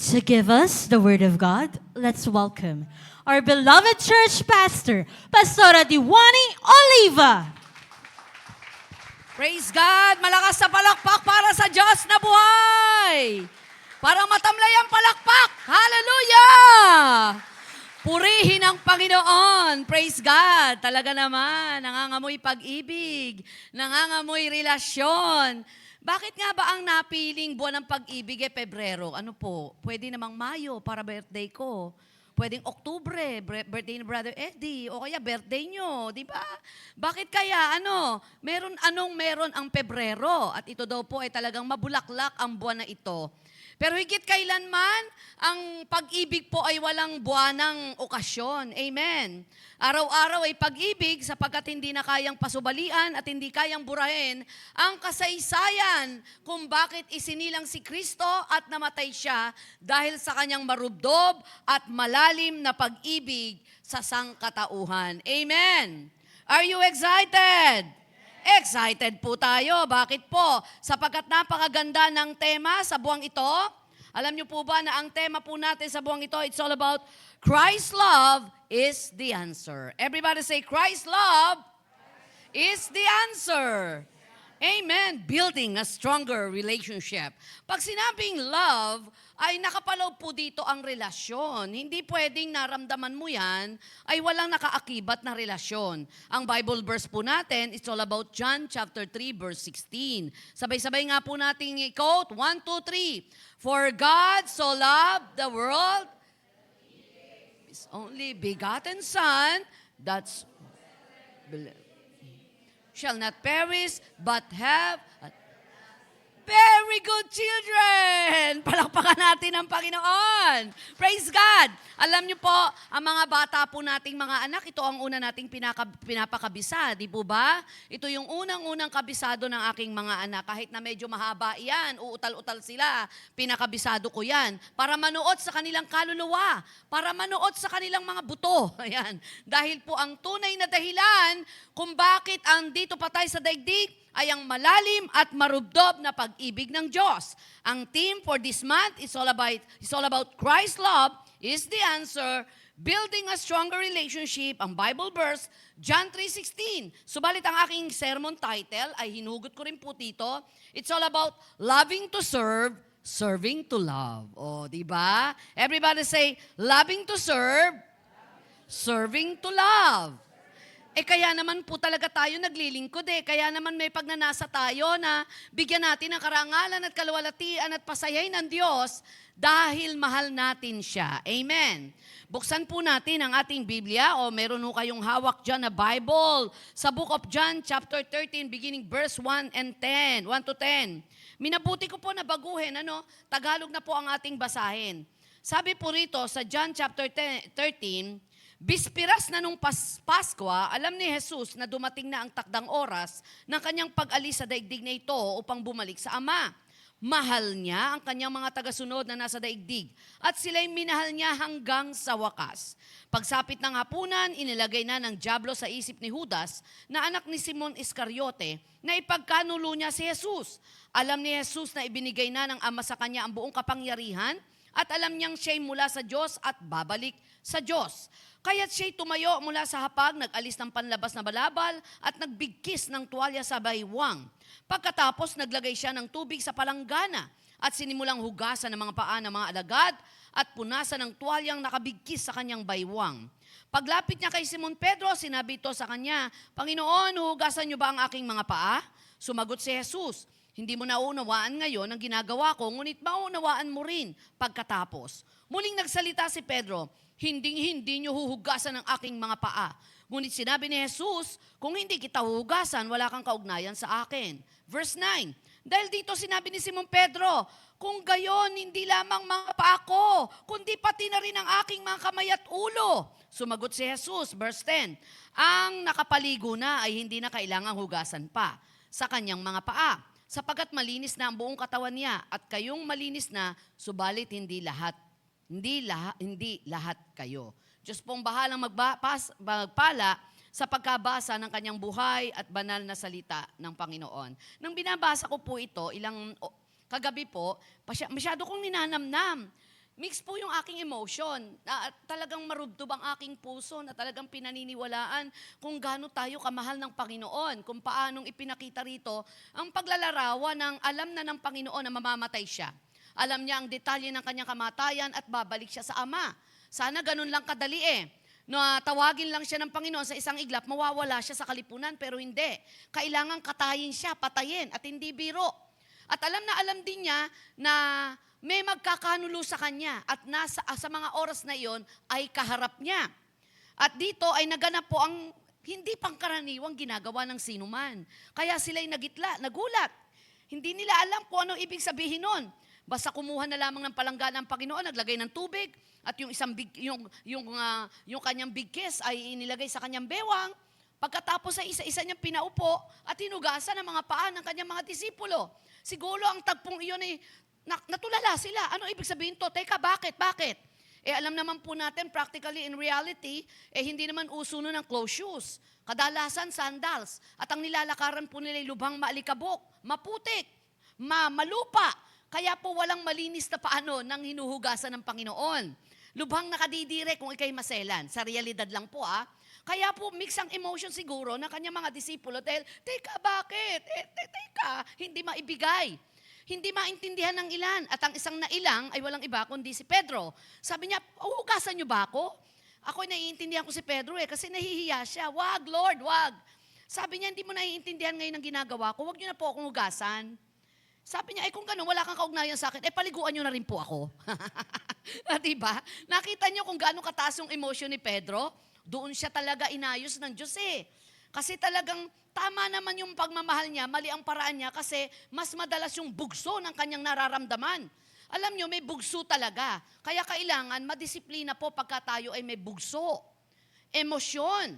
To give us the Word of God, let's welcome our beloved church pastor, Pastora Diwani Oliva. Praise God! Malakas na palakpak para sa Diyos na buhay! Para matamlay ang palakpak! Hallelujah! Purihin ang Panginoon! Praise God! Talaga naman, nangangamoy pag-ibig, nangangamoy relasyon. Bakit nga ba ang napiling buwan ng pag-ibig Pebrero? Ano po? Pwede namang Mayo para birthday ko. Pwedeng Oktubre, birthday ni Brother Eddie, o kaya birthday nyo, di ba? Bakit kaya, meron ang Pebrero, at ito daw po ay talagang mabulaklak ang buwan na ito. Pero higit kailanman, ang pag-ibig po ay walang buwanang okasyon. Amen. Araw-araw ay pag-ibig sapagkat hindi na kayang pasubalian at hindi kayang burahin ang kasaysayan kung bakit isinilang si Kristo at namatay siya dahil sa kanyang marubdob at malalim na pag-ibig sa sangkatauhan. Amen. Are you excited? Excited po tayo. Bakit po? Sapagkat napakaganda ng tema sa buwang ito. Alam niyo po ba na ang tema po natin sa buwang ito, it's all about Christ's love is the answer. Everybody say, Christ's love is the answer. Amen. Building a stronger relationship. Pag sinabing love, ay nakapaloob po dito ang relasyon. Hindi pwedeng naramdaman mo yan ay walang nakaakibat na relasyon. Ang Bible verse po natin, it's all about John chapter 3 verse 16. Sabay-sabay nga po nating i-quote, 1, 2, 3. For God so loved the world, His only begotten Son, that's shall not perish, but have very good children. Palakpakan natin ang Panginoon. Praise God. Alam niyo po, ang mga bata po nating mga anak, ito ang una nating pinapakabisa. Di po ba? Ito yung unang-unang kabisado ng aking mga anak. Kahit na medyo mahaba yan, uutal-utal sila, pinakabisado ko yan. Para manuot sa kanilang kaluluwa. Para manuot sa kanilang mga buto. Ayan. Dahil po ang tunay na dahilan kung bakit ang dito pa tayo sa daigdig, ay ang malalim at marubdob na pag-ibig ng Diyos. Ang theme for this month is all about Christ's love is the answer, building a stronger relationship. Ang Bible verse, John 3:16. Subalit ang aking sermon title ay hinugot ko rin po dito. It's all about loving to serve, serving to love. O, di ba? Everybody say, loving to serve, serving to love. Kaya naman po talaga tayo naglilingkod Kaya naman may pagnanasa tayo na bigyan natin ng karangalan at kaluwalhatian at pasayahin ng Diyos dahil mahal natin siya. Amen. Buksan po natin ang ating Biblia o meron ho kayong hawak dyan na Bible sa Book of John chapter 13 beginning verse 1 to 10. Minabuti ko po na baguhin, Tagalog na po ang ating basahin. Sabi po rito sa John chapter 13, Bispiras na nung Paskwa, alam ni Jesus na dumating na ang takdang oras ng kanyang pag-alis sa daigdig na ito upang bumalik sa Ama. Mahal niya ang kanyang mga tagasunod na nasa daigdig at sila'y minahal niya hanggang sa wakas. Pagsapit ng hapunan, inilagay na ng dyablo sa isip ni Judas na anak ni Simon Iscariote na ipagkanulo niya si Jesus. Alam ni Jesus na ibinigay na ng Ama sa kanya ang buong kapangyarihan at alam niyang siya'y mula sa Diyos at babalik sa Diyos. Kaya't siya'y tumayo mula sa hapag, nag-alis ng panlabas na balabal at nagbigkis ng tuwalya sa baywang. Pagkatapos, naglagay siya ng tubig sa palanggana at sinimulang hugasan ng mga paa ng mga alagad at punasan ng tuwalyang nakabigkis sa kanyang baywang. Paglapit niya kay Simon Pedro, sinabi ito sa kanya, Panginoon, huhugasan niyo ba ang aking mga paa? Sumagot si Jesus, hindi mo naunawaan ngayon ang ginagawa ko, ngunit maunawaan mo rin pagkatapos. Muling nagsalita si Pedro, hindi niyo huhugasan ang aking mga paa. Ngunit sinabi ni Jesus, kung hindi kita huhugasan, wala kang kaugnayan sa akin. Verse 9, dahil dito sinabi ni Simon Pedro, kung gayon, hindi lamang mga paa ko, kundi pati na rin ang aking mga kamay at ulo. Sumagot si Jesus, verse 10, ang nakapaligo na ay hindi na kailangang hugasan pa sa kanyang mga paa, sapagkat malinis na ang buong katawan niya at kayong malinis na, subalit hindi lahat kayo. Diyos pong bahalang magpala sa pagkabasa ng kanyang buhay at banal na salita ng Panginoon. Nang binabasa ko po ito, kagabi po, masyado kong ninanamnam. mix po yung aking emotion. Talagang marubdob ang aking puso na talagang pinaniniwalaan kung gaano tayo kamahal ng Panginoon, kung paanong ipinakita rito ang paglalarawan ng alam na ng Panginoon na mamamatay siya. Alam niya ang detalye ng kanyang kamatayan at babalik siya sa Ama. Sana ganun lang kadali na tawagin lang siya ng Panginoon sa isang iglap, mawawala siya sa kalipunan, pero hindi. Kailangan katayin siya, patayin, at hindi biro. At alam din niya na may magkakanulo sa kanya at sa mga oras na iyon ay kaharap niya. At dito ay naganap po ang hindi pangkaraniwang ginagawa ng sinuman. Kaya sila'y nagulat. Hindi nila alam kung anong ibig sabihin nun. Basta kumuha na lamang ng palangga ng Panginoon, naglagay ng tubig, at yung kanyang bigkis ay inilagay sa kanyang bewang. Pagkatapos ay isa-isa niyang pinaupo at hinugasan ang mga paa ng kanyang mga disipulo. Siguro ang tagpong iyon ay natulala sila. Ano ibig sabihin to? Teka, bakit? Alam naman po natin, practically in reality, hindi naman uso nun ng closed shoes. Kadalasan, sandals. At ang nilalakaran po nila ay lubhang maalikabok, maputik, malupa. Kaya po walang malinis na paano nang hinuhugasan ng Panginoon. Lubhang nakadidire kung ikay maselan. Sa realidad lang po Kaya po mix ang emotion siguro ng kanyang mga disipulo dahil, teka, bakit? Teka, hindi maibigay. Hindi maintindihan ng ilan. At ang isang nailang ay walang iba kundi si Pedro. Sabi niya, hugasan niyo ba ako? Ako'y naiintindihan ko si Pedro kasi nahihiya siya. Wag, Lord, wag. Sabi niya, hindi mo naiintindihan ngayon ang ginagawa ko. Wag niyo na po akong hugasan. Sabi niya, kung gano'n, wala kang kaugnayan sa akin, paliguan niyo na rin po ako. Diba? Nakita niyo kung gaano kataas yung emotion ni Pedro? Doon siya talaga inayos ng Diyos Kasi talagang tama naman yung pagmamahal niya, mali ang paraan niya kasi mas madalas yung bugso ng kanyang nararamdaman. Alam niyo, may bugso talaga. Kaya kailangan madisiplina po pagka tayo ay may bugso. Emosyon.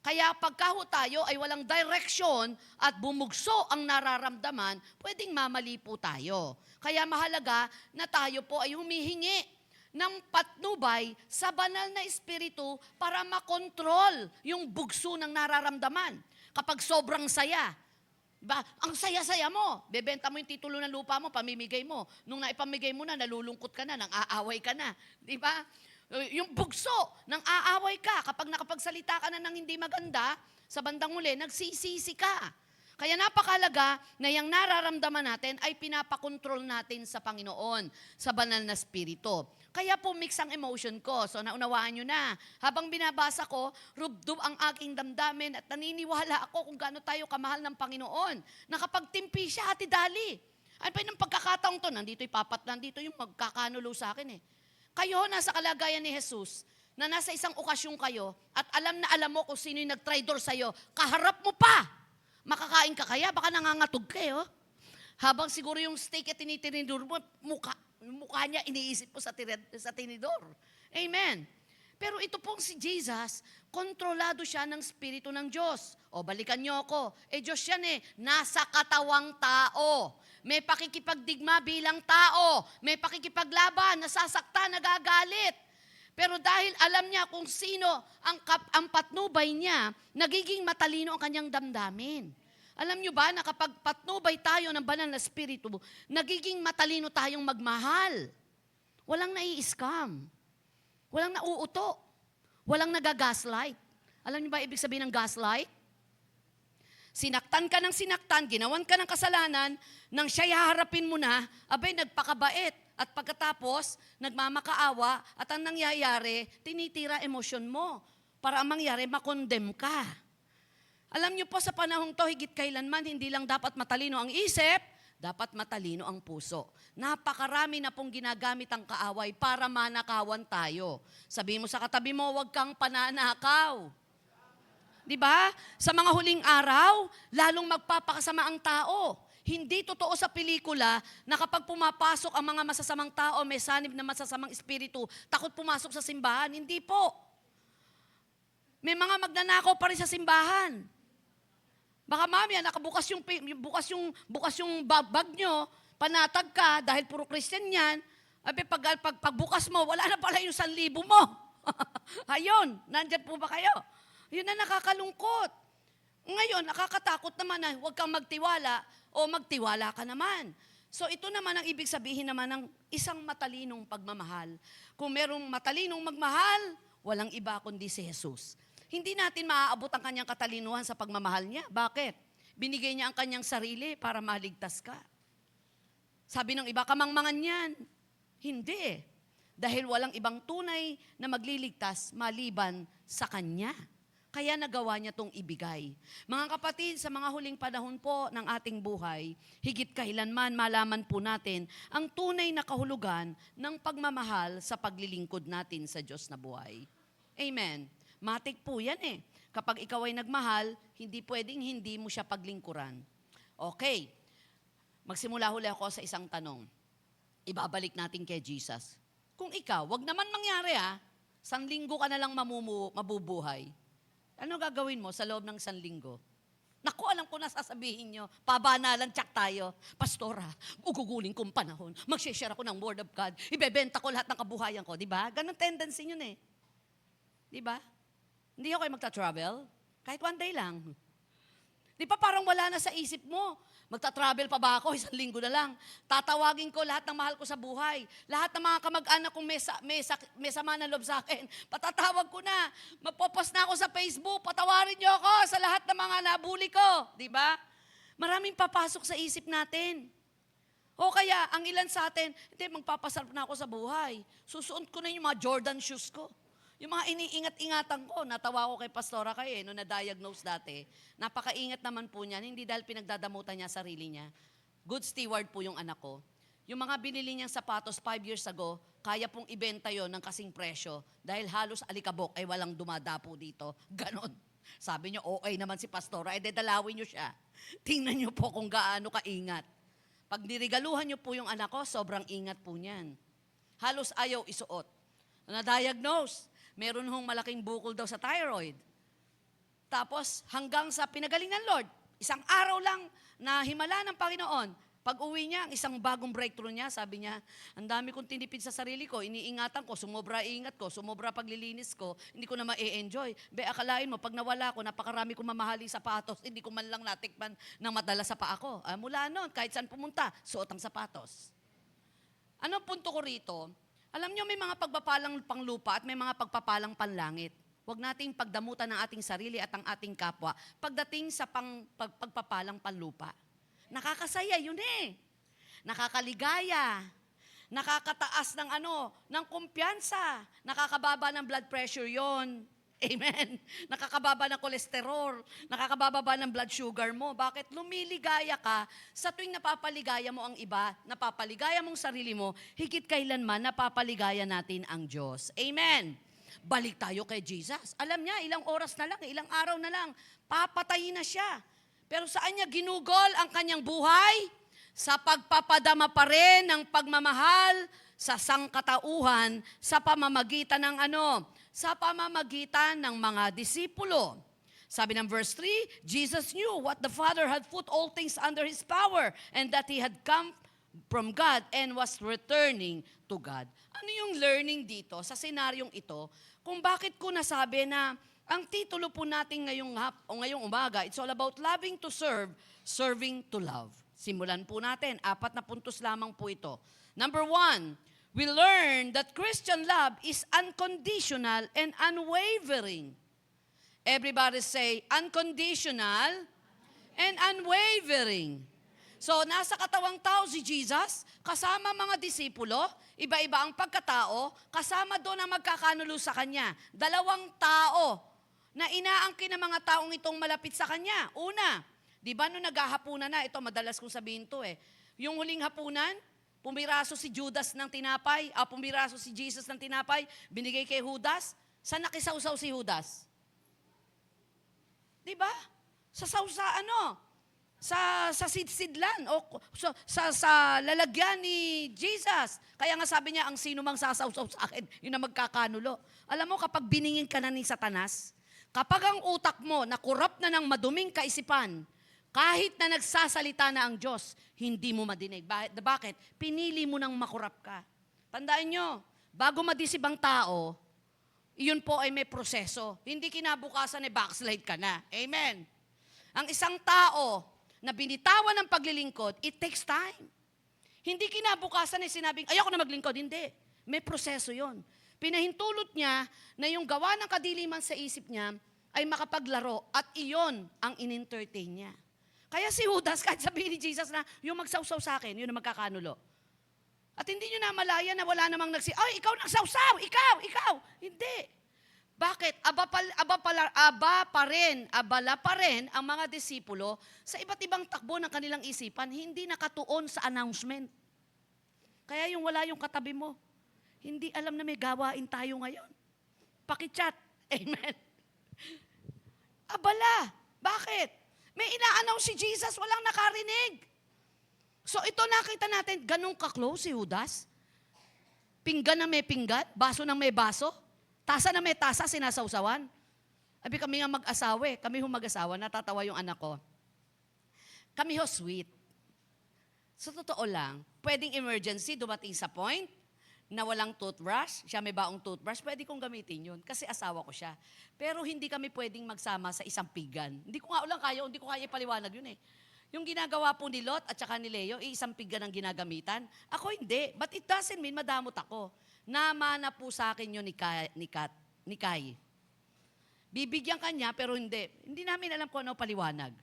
Kaya pagka tayo ay walang direksyon at bumugso ang nararamdaman, pwedeng mamali po tayo. Kaya mahalaga na tayo po ay humihingi ng patnubay sa banal na espiritu para makontrol yung bugso ng nararamdaman. Kapag sobrang saya, diba? Ang saya-saya mo, bebenta mo yung titulo ng lupa mo, pamimigay mo. Nung naipamigay mo na, nalulungkot ka na, nang-aaway ka na. Diba? Yung bugso, nang aaway ka, kapag nakapagsalita ka na ng hindi maganda, sa bandang huli, nagsisisi ka. Kaya napakalaga na yung nararamdaman natin ay pinapakontrol natin sa Panginoon, sa banal na spirito. Kaya po mix ang emotion ko. So naunawaan nyo na. Habang binabasa ko, rubdob ang aking damdamin at naniniwala ako kung gaano tayo kamahal ng Panginoon. Nakapagtimpi siya, Ate Dali. Ano pa yung pagkakataong to? Nandito yung magkakanulo sa akin Kayo, nasa kalagayan ni Jesus, na nasa isang okasyon kayo, at alam na alam mo kung sino yung nag-traitor sa'yo, kaharap mo pa! Makakain ka kaya? Baka nangangatog kayo. Habang siguro yung steak at tinitinidor mo, mukha niya iniisip mo sa tinidor. Amen. Pero ito pong si Jesus, kontrolado siya ng Espiritu ng Diyos. O, balikan niyo ako. Diyos yan nasa katawang tao. May pakikipagdigma bilang tao. May pakikipaglaban, nasasaktan, nagagalit. Pero dahil alam niya kung sino ang patnubay niya, nagiging matalino ang kanyang damdamin. Alam niyo ba na kapag patnubay tayo ng banal na spirito, nagiging matalino tayong magmahal. Walang nai-scam. Walang nauuto. Walang nagagaslight. Alam niyo ba ibig sabihin ng gaslight? Sinaktan ka ng sinaktan, ginawan ka ng kasalanan, nang siya'y haharapin mo na, nagpakabait. At pagkatapos, nagmamakaawa, at ang nangyayari, tinitira emosyon mo. Para ang mangyari, makondem ka. Alam niyo po sa panahong to, higit kailanman, hindi lang dapat matalino ang isip, dapat matalino ang puso. Napakarami na pong ginagamit ang kaaway para manakawan tayo. Sabi mo sa katabi mo, huwag kang pananakaw. Diba? Sa mga huling araw, lalong magpapakasama ang tao. Hindi totoo sa pelikula na kapag pumapasok ang mga masasamang tao, may sanib na masasamang espiritu, takot pumasok sa simbahan. Hindi po. May mga magnanakaw pa rin sa simbahan. Baka mamaya, nakabukas yung bag nyo, panatag ka, dahil puro Christian yan, pagbukas mo, wala na pala yung 1,000 mo. Ayun, nandyan po ba kayo? Yun na nakakalungkot. Ngayon, nakakatakot naman na huwag kang magtiwala o magtiwala ka naman. So ito naman ang ibig sabihin naman ng isang matalinong pagmamahal. Kung merong matalinong magmahal, walang iba kundi si Jesus. Hindi natin maaabot ang kanyang katalinuhan sa pagmamahal niya. Bakit? Binigay niya ang kanyang sarili para maligtas ka. Sabi ng iba, kamangmangan yan. Hindi. Dahil walang ibang tunay na magliligtas maliban sa kanya. Kaya nagawa niya tong ibigay. Mga kapatid, sa mga huling panahon po ng ating buhay, higit kailanman malaman po natin ang tunay na kahulugan ng pagmamahal sa paglilingkod natin sa Diyos na buhay. Amen. Matik po yan eh. Kapag ikaw ay nagmahal, hindi pwedeng hindi mo siya paglingkuran. Okay. Magsimula huli ako sa isang tanong. Ibabalik natin kay Jesus. Kung ikaw, wag naman mangyari 1 linggo ka na lang mabubuhay. Ano gagawin mo sa loob ng 1 linggo? Naku, alam ko na sasabihin nyo, pabanalan tsak tayo. Pastora, ugugulin kong panahon, mag-share ako ng Word of God, ibebenta ko lahat ng kabuhayan ko, di ba? Ganon tendency yun eh. Di ba? Hindi ako kayo magta-travel, kahit 1 day lang. Di ba parang wala na sa isip mo? Magta-travel pa ba ako? 1 linggo na lang. Tatawagin ko lahat ng mahal ko sa buhay. Lahat ng mga kamag-anak kong may sama na loob sa akin. Patatawag ko na. Magpo-post na ako sa Facebook. Patawarin niyo ako sa lahat ng mga nabuli ko. Di ba? Maraming papasok sa isip natin. O kaya, ang ilan sa atin, hindi, magpapasarap na ako sa buhay. Susuot ko na yung mga Jordan shoes ko. Yung mga iniingat-ingatan ko, natawa ko kay Pastora kayo nung na-diagnose dati. Napakaingat naman po niyan, hindi dahil pinagdadamutan niya sarili niya. Good steward po yung anak ko. Yung mga binili niyang sapatos 5 years ago, kaya pong ibenta yon ng kasing presyo dahil halos alikabok ay walang dumadapo dito. Ganon. Sabi niyo, okay naman si Pastora, dalawin niyo siya. Tingnan niyo po kung gaano kaingat. Pag niregaluhan niyo po yung anak ko, sobrang ingat po niyan. Halos ayaw isuot. Na-diagnose. Meron hong malaking bukol daw sa thyroid. Tapos hanggang sa pinagaling ng Lord, 1 araw lang na himala ng Panginoon. Pag uwi niya, ang isang bagong breakthrough niya, sabi niya, ang dami kong tinipid sa sarili ko, iniingatan ko, sumobra ingat ko, sumobra paglilinis ko, hindi ko na ma-enjoy. Akalain mo, pag nawala ko, napakarami kong mamahaling sapatos, hindi ko man lang natikman ng madala sa paa ko. Mula noon, kahit saan pumunta, suot ang sapatos. Anong punto ko rito? Alam niyo, may mga pagpapalang panglupa at may mga pagpapalang panlangit. Huwag nating pagdamutan ng ating sarili at ang ating kapwa pagdating sa pagpapalang panlupa. Nakakasaya yun eh. Nakakaligaya. Nakakataas ng kumpiyansa. Nakakababa ng blood pressure yon. Amen. Nakakababa ng kolesterol. Nakakababa ng blood sugar mo. Bakit? Lumiligaya ka sa tuwing napapaligaya mo ang iba, napapaligaya mong sarili mo, higit kailanman napapaligaya natin ang Diyos. Amen. Balik tayo kay Jesus. Alam niya, ilang oras na lang, ilang araw na lang, papatayin na siya. Pero saan niya ginugol ang kanyang buhay? Sa pagpapadama pa rin ng pagmamahal sa sangkatauhan sa pamamagitan ng sa pamamagitan ng mga disipulo. Sabi ng verse 3, Jesus knew what the Father had put all things under His power and that He had come from God and was returning to God. Ano yung learning dito sa senaryong ito? Kung bakit ko nasabi na ang titulo po natin ngayong umaga, it's all about loving to serve, serving to love. Simulan po natin. 4 na puntos lamang po ito. Number 1, we learn that Christian love is unconditional and unwavering. Everybody say, unconditional and unwavering. So, nasa katawang tao si Jesus, kasama mga disipulo, iba-iba ang pagkatao, kasama doon ang magkakanulo sa Kanya. 2 tao na inaangkin ng mga taong itong malapit sa Kanya. Una, di ba nung naghahapunan na, ito madalas kong sabihin to yung huling hapunan, pumiraso si Judas ng tinapay, pumiraso si Jesus ng tinapay, binigay kay Judas, saan nakisawsaw si Judas? Di ba? Sa sa sidsidlan o sa lalagyan ni Jesus. Kaya nga sabi niya, ang sino mang sasawsaw sa akin, yun ang magkakanulo. Alam mo, kapag biningin ka na ni Satanas, kapag ang utak mo nakurap na ng maduming kaisipan, kahit na nagsasalita na ang Diyos, hindi mo madinig. Bakit? Pinili mo nang makurap ka. Tandaan nyo, bago madisib ang tao, iyon po ay may proseso. Hindi kinabukasan backslide ka na. Amen. Ang isang tao na binitawan ng paglilingkod, it takes time. Hindi kinabukasan ay sinabing, ayoko na maglingkod. Hindi. May proseso yon. Pinahintulot niya na yung gawa ng kadiliman sa isip niya ay makapaglaro at iyon ang in-entertain niya. Kaya si Judas, kahit sabihin ni Jesus na, yung magsawsaw sa akin, yun ang magkakanulo. At hindi nyo namalaya na wala namang ay, ikaw nagsawsaw, ikaw. Hindi. Bakit? Abala pa rin ang mga disipulo sa iba't ibang takbo ng kanilang isipan, hindi nakatuon sa announcement. Kaya yung wala yung katabi mo, hindi alam na may gawain tayo ngayon. Pakichat. Amen. Abala. Bakit? May ina-announce si Jesus, walang nakarinig. So ito nakita natin, ganun ka-close si Judas. Pinggan na may pinggan, baso na may baso, tasa na may tasa, sinasawsawan. Abi kami nga mag-asawa kami mag-asawa, natatawa yung anak ko. Kami sweet. Sa totoo lang, pwedeng emergency, dumating sa point na walang toothbrush, siya may baong toothbrush, pwede kong gamitin yun kasi asawa ko siya. Pero hindi kami pwedeng magsama sa isang pigan. Hindi ko nga ulang kaya, hindi ko kaya ipaliwanag yun eh. Yung ginagawa po ni Lot at saka ni Leo, isang pigan ang ginagamitan. Ako hindi, but it doesn't mean madamot ako. Namana po sa akin yun ni Kai. Bibigyan kanya pero hindi. Hindi namin alam kung ano paliwanag.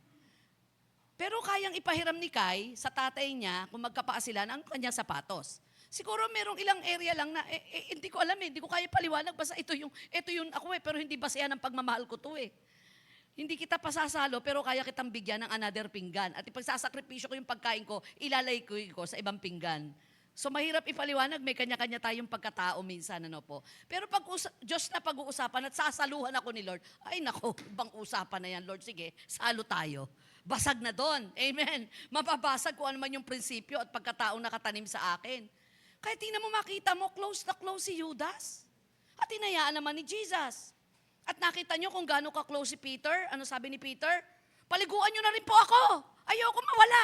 Pero kayang ipahiram ni Kai sa tatay niya kung magkapaasilan ang kanyang sapatos. Siguro merong ilang area lang na, hindi ko alam hindi ko kaya paliwanag. Basta ito yung ako pero hindi basehan ng pagmamahal ko to eh. Hindi kita pasasalo, pero kaya kitang bigyan ng another pinggan. At ipagsasakripisyo ko yung pagkain ko, ilalay ko sa ibang pinggan. So mahirap ipaliwanag, may kanya-kanya tayong pagkatao minsan, ano po. Pero pag Diyos na pag-uusapan at sasaluhan ako ni Lord, ay nako, ibang usapan na yan, Lord. Sige, salo tayo. Basag na doon. Amen. Mapabasag kung ano man yung prinsipyo at pagkataong nakatanim sa akin. Kaya tingnan mo, makita mo, close na close si Judas. At inayaan naman ni Jesus. At nakita nyo kung gaano ka-close si Peter. Ano sabi ni Peter? Paliguan nyo na rin po ako. Ayoko mawala.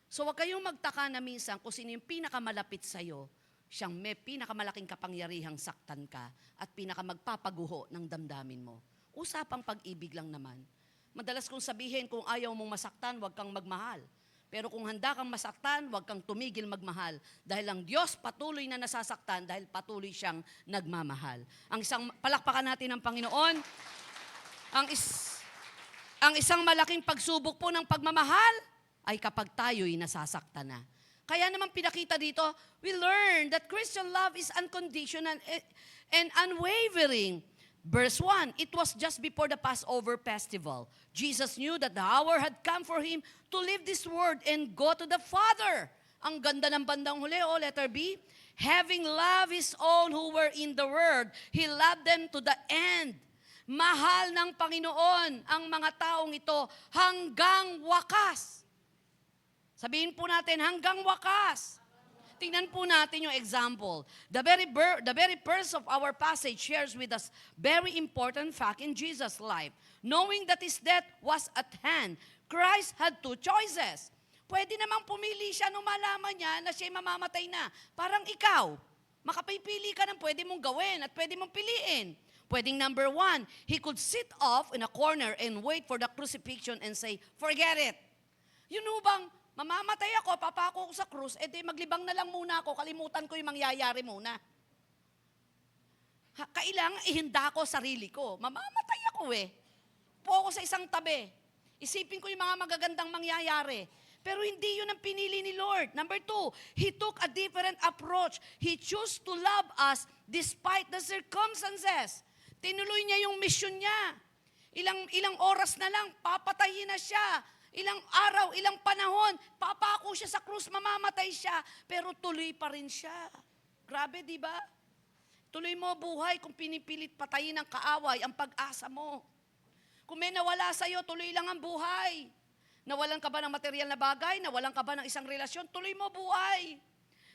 So huwag kayong magtaka na minsan kung sino yung pinakamalapit sa'yo, siyang may pinakamalaking kapangyarihang saktan ka at pinakamagpapaguho ng damdamin mo. Usapang pag-ibig lang naman. Madalas kong sabihin, kung ayaw mong masaktan, huwag kang magmahal. Pero kung handa kang masaktan, huwag kang tumigil magmahal. Dahil ang Diyos patuloy na nasasaktan dahil patuloy siyang nagmamahal. Ang isang, palakpakan natin ng Panginoon, ang isang malaking pagsubok po ng pagmamahal ay kapag tayo'y nasasaktan na. Kaya naman pinakita dito, we learn that Christian love is unconditional and unwavering. Verse 1, it was just before the Passover festival. Jesus knew that the hour had come for him to leave this world and go to the Father. Ang ganda ng bandang huli, letter B. Having loved his own who were in the world, he loved them to the end. Mahal ng Panginoon ang mga taong ito hanggang wakas. Sabihin po natin, hanggang wakas. Tingnan po natin yung example. The very verse of our passage shares with us very important fact in Jesus' life. Knowing that his death was at hand, Christ had two choices. Pwede namang pumili siya nung malaman niya na siya'y mamamatay na. Parang ikaw, makapipili ka ng pwede mong gawin at pwede mong piliin. Pwedeng number 1, he could sit off in a corner and wait for the crucifixion and say, forget it. Yun bang, mamamatay ako, papako ko sa krus, edi maglibang na lang muna ako, kalimutan ko yung mangyayari muna. Kailangan ihinda ko sarili ko. Mamamatay ako Po ako sa isang tabi. Isipin ko yung mga magagandang mangyayari. Pero hindi yun ang pinili ni Lord. Number 2, he took a different approach. He chose to love us despite the circumstances. Tinuloy niya yung mission niya. Ilang oras na lang, papatayin na siya. Ilang araw, ilang panahon, papako siya sa krus, mamamatay siya, pero tuloy pa rin siya. Grabe, di ba? Tuloy mo buhay kung pinipilit patayin ng kaaway ang pag-asa mo. Kung may nawala sa'yo, tuloy lang ang buhay. Nawalan ka ba ng material na bagay? Nawalan ka ba ng isang relasyon? Tuloy mo buhay.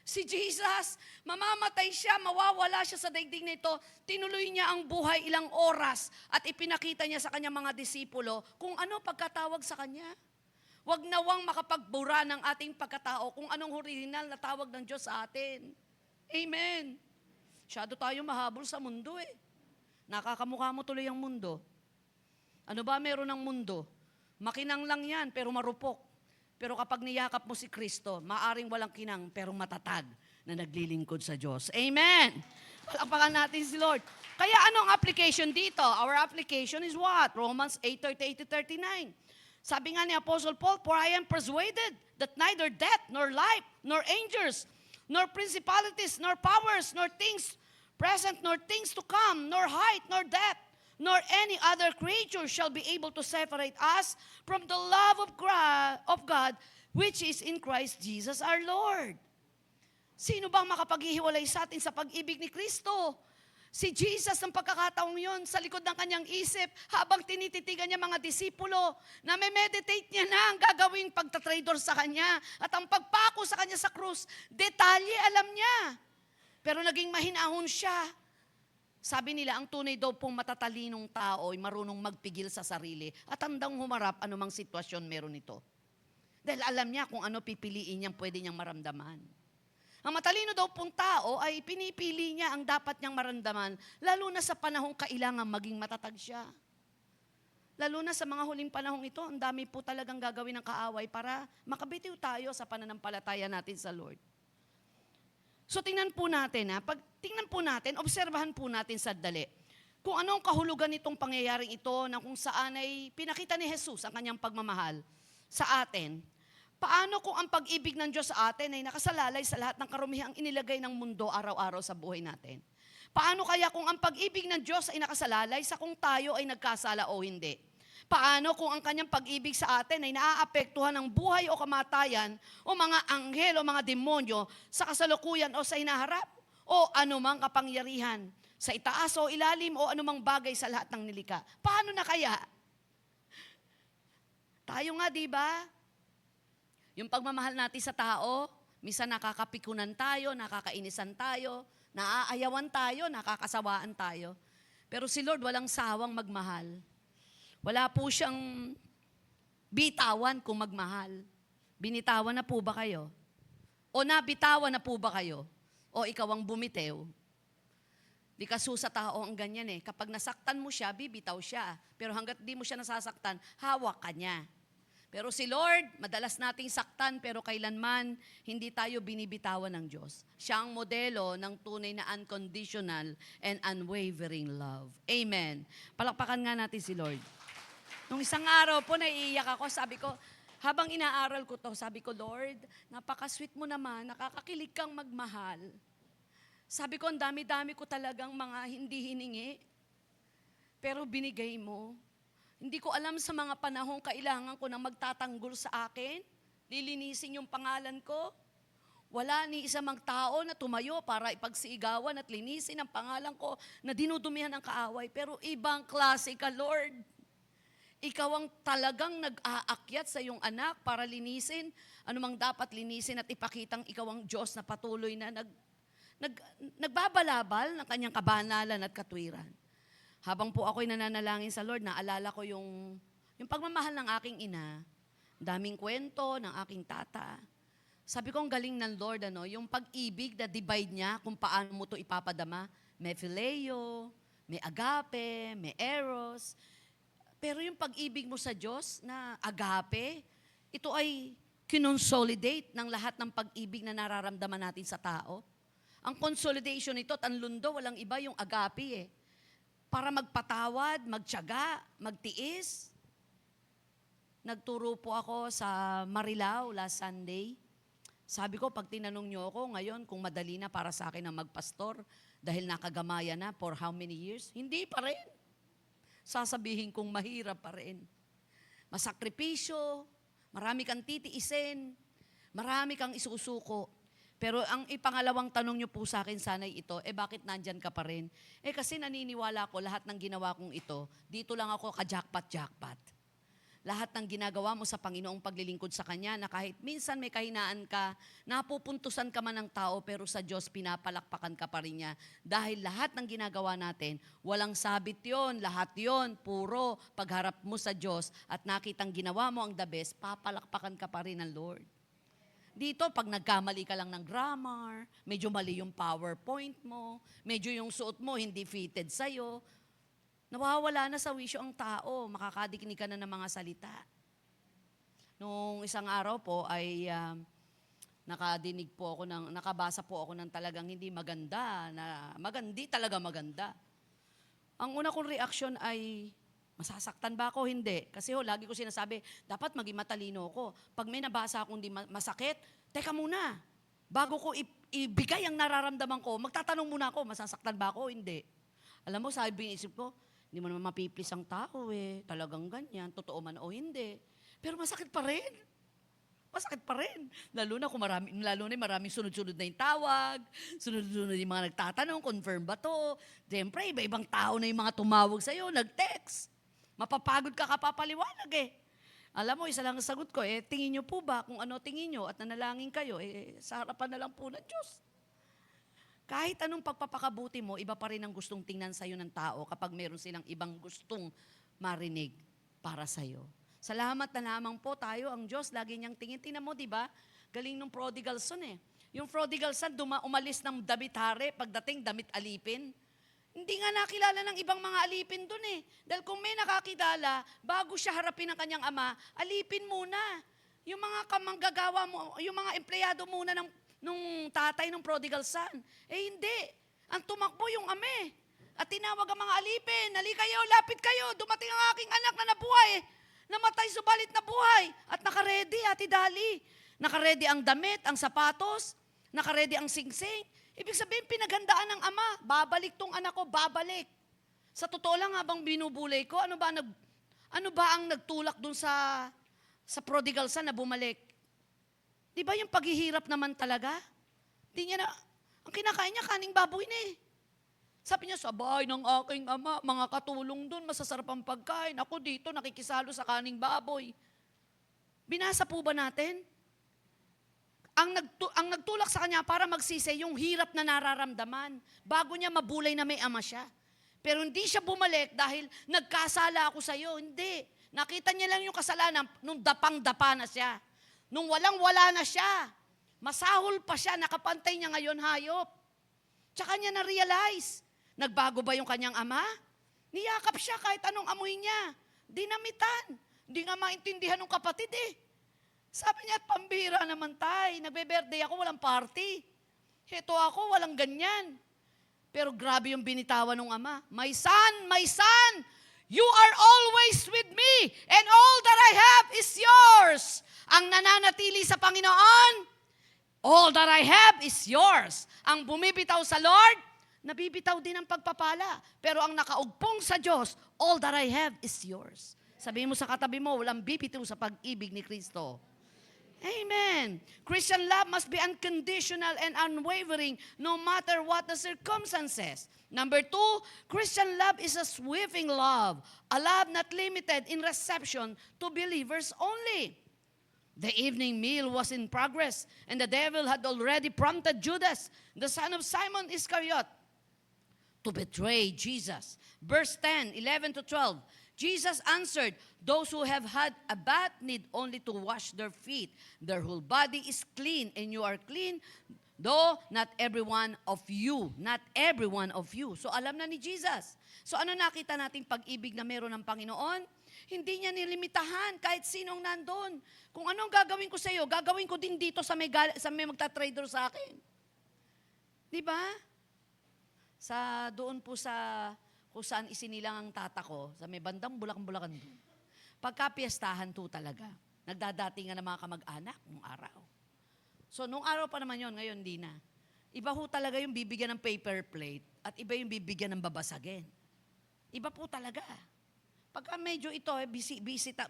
Si Jesus, mamamatay siya, mawawala siya sa daigdig na ito. Tinuloy niya ang buhay ilang oras at ipinakita niya sa kanyang mga disipulo kung ano pagkatawag sa kanya. Huwag nawang makapagbura ng ating pagkatao kung anong original na tawag ng Diyos sa atin. Amen. Masyado tayo mahabol sa mundo Nakakamukha mo tuloy ang mundo. Ano ba meron ng mundo? Makinang lang yan, pero marupok. Pero kapag niyakap mo si Kristo, maaring walang kinang pero matatag na naglilingkod sa Diyos. Amen! Palakpakan natin si Lord. Kaya anong application dito? Our application is what? Romans 8:38-39. Sabi nga ni Apostle Paul, "For I am persuaded that neither death, nor life, nor angels, nor principalities, nor powers, nor things present, nor things to come, nor height, nor depth, nor any other creature shall be able to separate us from the love of God, which is in Christ Jesus our Lord." Sino bang makapaghihiwalay sa atin sa pag-ibig ni Kristo? Si Jesus ng pagkakataong yun, sa likod ng kanyang isip, habang tinititigan niya mga disipulo, na may meditate niya na ang gagawing pagtatraidor sa kanya at ang pagpako sa kanya sa krus. Detalye alam niya. Pero naging mahinahon siya. Sabi nila, ang tunay daw pong matatalinong tao ay marunong magpigil sa sarili at handang humarap anumang sitwasyon meron ito. Dahil alam niya kung ano pipiliin niyang pwede niyang maramdaman. Ang matalino daw pong tao ay pinipili niya ang dapat niyang maramdaman, lalo na sa panahong kailangan maging matatag siya. Lalo na sa mga huling panahong ito, ang dami po talagang gagawin ng kaaway para makabitiw tayo sa pananampalataya natin sa Lord. So tingnan po natin, tingnan po natin, obserbahan po natin sandali kung anong kahulugan nitong pangyayaring ito na kung saan ay pinakita ni Jesus ang kanyang pagmamahal sa atin. Paano kung ang pag-ibig ng Diyos sa atin ay nakasalalay sa lahat ng karumihang inilagay ng mundo araw-araw sa buhay natin? Paano kaya kung ang pag-ibig ng Diyos ay nakasalalay sa kung tayo ay nagkasala o hindi? Paano kung ang kanyang pag-ibig sa atin ay naaapektuhan ng buhay o kamatayan o mga anghel o mga demonyo sa kasalukuyan o sa hinaharap o anumang kapangyarihan sa itaas o ilalim o anumang bagay sa lahat ng nilikha? Paano na kaya? Tayo nga, di ba? Yung pagmamahal natin sa tao, minsan nakakapikunan tayo, nakakainisan tayo, naaayawan tayo, nakakasawaan tayo. Pero si Lord walang sawang magmahal. Wala po siyang bitawan kung magmahal. Binitawan na po ba kayo? O nabitawan na po ba kayo? O ikaw ang bumitew? Di kaso sa tao ang ganyan eh. Kapag nasaktan mo siya, bibitaw siya. Pero hanggat di mo siya nasasaktan, hawak ka niya. Pero si Lord, madalas nating saktan pero kailanman hindi tayo binibitawan ng Diyos. Siya ang modelo ng tunay na unconditional and unwavering love. Amen. Palakpakan nga natin si Lord. Nung isang araw po, naiiyak ako, sabi ko, habang inaaral ko to, sabi ko, Lord, napaka-sweet mo naman, nakakakilig kang magmahal. Sabi ko, ang dami-dami ko talagang mga hindi hiningi, pero binigay mo. Hindi ko alam sa mga panahong kailangan ko na magtatanggol sa akin, lilinisin yung pangalan ko. Wala ni isa mang tao na tumayo para ipagsigawan at linisin ang pangalan ko na dinudumihan ng kaaway. Pero ibang klase ka, Lord. Ikaw ang talagang nag-aakyat sa iyong anak para linisin anumang dapat linisin at ipakitang ikaw ang Diyos na patuloy na nagbabalabal ng kanyang kabanalan at katwiran. Habang po ako'y nananalangin sa Lord, naalala ko yung pagmamahal ng aking ina, daming kwento ng aking tata. Sabi ko, ang galing ng Lord, yung pag-ibig na divide niya kung paano mo ito ipapadama. May phileo, may agape, may eros. Pero yung pag-ibig mo sa Diyos na agape, ito ay kinonsolidate ng lahat ng pag-ibig na nararamdaman natin sa tao. Ang consolidation nito, tanlundo, walang iba yung agape eh. Para magpatawad, magtiyaga, magtiis. Nagturo po ako sa Marilao last Sunday. Sabi ko, pag tinanong niyo ako ngayon kung madali na para sa akin ang magpastor dahil nakagamaya na for how many years, hindi pa rin. Sasabihin kong mahirap pa rin. Masakripisyo, marami kang titiisin, marami kang isusuko. Pero ang ipangalawang tanong niyo po sa akin sanay ito, bakit nandyan ka pa rin? Kasi naniniwala ko lahat ng ginawa kong ito, dito lang ako ka-jackpot. Lahat ng ginagawa mo sa Panginoong paglilingkod sa Kanya na kahit minsan may kahinaan ka, napupuntusan ka man ng tao, pero sa Diyos pinapalakpakan ka pa rin niya. Dahil lahat ng ginagawa natin, walang sabit yon, lahat yon, puro pagharap mo sa Diyos at nakitang ginawa mo ang the best, papalakpakan ka pa rin ng Lord. Dito, pag nagkamali ka lang ng grammar, medyo mali yung PowerPoint mo, medyo yung suot mo hindi fitted sa'yo, nawawala na sa wisyo ang tao, makakadikinig ka na ng mga salita. Nung isang araw po ay nakabasa po ako ng talagang hindi maganda, hindi talaga maganda. Ang una kong reaksyon ay, masasaktan ba ako? Hindi. Kasi lagi ko sinasabi, dapat maging matalino ko. Pag may nabasa akong di masakit, teka muna, bago ko ibigay ang nararamdaman ko, magtatanong muna ako, masasaktan ba ako? Hindi. Alam mo, sabi ng isip ko, hindi mo naman mapiplis ang tao talagang ganyan, totoo man o hindi. Pero masakit pa rin. Masakit pa rin. Lalo na maraming sunod-sunod na yung tawag, sunod-sunod yung mga nagtatanong, confirm ba to? Siyempre, iba-ibang tao na yung mga tumawag sa'yo, nag-text. Mapapagod ka kapapaliwanag Alam mo, isa lang ang sagot ko, tingin nyo po ba kung ano tingin nyo at nanalangin kayo, sa harapan na lang po ng Diyos. Kahit anong pagpapakabuti mo, iba pa rin ang gustong tingnan sa'yo ng tao kapag meron silang ibang gustong marinig para sa'yo. Salamat na lamang po tayo, ang Diyos, lagi niyang tingin. Tingnan mo, di ba? Galing nung prodigal son Yung prodigal son, umalis ng damit hari, pagdating damit alipin. Hindi nga nakilala ng ibang mga alipin dun Dahil kung may nakakilala, bago siya harapin ng kanyang ama, alipin muna. Yung mga kamanggagawa mo, yung mga empleyado muna nung tatay ng prodigal son. Hindi. Ang tumakbo yung ame. At tinawag ang mga alipin, halika kayo, lapit kayo, dumating ang aking anak na nabuhay. Namatay subalit na buhay. At nakaredy, Ate Dali. Nakaredy ang damit, ang sapatos, nakaredy ang singsing. Ibig sabihin, pinaghandaan ng ama. Babalik tong anak ko, babalik. Sa totoo lang, habang binubulay ko, ano ba ang nagtulak dun sa prodigal son na bumalik? Di ba yung paghihirap naman talaga? Ang kinakain niya, kaning baboy Sabi niya, sa bahay ng aking ama, mga katulong dun, masasarap ang pagkain. Ako dito, nakikisalo sa kaning baboy. Binasa po ba natin? Ang nagtulak sa kanya para magsisi, yung hirap na nararamdaman, bago niya mabulay na may ama siya. Pero hindi siya bumalik dahil nagkasala ako sa iyo. Hindi. Nakita niya lang yung kasalanan nung dapang-dapa na siya. Nung walang-wala na siya. Masahol pa siya, nakapantay niya ngayon hayop. Tsaka niya na-realize, nagbago ba yung kanyang ama? Niyakap siya kahit anong amoy niya. Dinamitan. Hindi nga maintindihan ng kapatid Sabi niya, pambira naman tay. Nagbe-birthday ako, walang party. Heto ako, walang ganyan. Pero grabe yung binitawan ng ama. My son, you are always with me, and all that I have is yours. Ang nananatili sa Panginoon, all that I have is yours. Ang bumibitaw sa Lord, nabibitaw din ang pagpapala. Pero ang nakaugpong sa Diyos, all that I have is yours. Sabihin mo sa katabi mo, walang bibitaw sa pag-ibig ni Kristo. Amen. Christian love must be unconditional and unwavering no matter what the circumstances. Number 2, Christian love is a sweeping love, a love not limited in reception to believers only. The evening meal was in progress, and the devil had already prompted Judas, the son of Simon Iscariot, to betray Jesus. Verse 10, 11 to 12. Jesus answered, those who have had a bath need only to wash their feet. Their whole body is clean, and you are clean, though not every one of you. Not every one of you. So alam na ni Jesus. So ano nakita nating pag-ibig na meron ng Panginoon? Hindi niya nilimitahan kahit sinong nandun. Kung anong gagawin ko sa iyo, gagawin ko din dito sa may magta-trader sa akin. Di ba? Doon po sa kung saan isinilang ang tata ko, sa may bandang Bulacan doon. Pagkapiestahan to talaga. Nagdadatingan ng mga kamag-anak nung araw. So, nung araw pa naman yon, ngayon di na. Iba ho talaga yung bibigyan ng paper plate at iba yung bibigyan ng babasagin. Iba po talaga. Pagka medyo ito,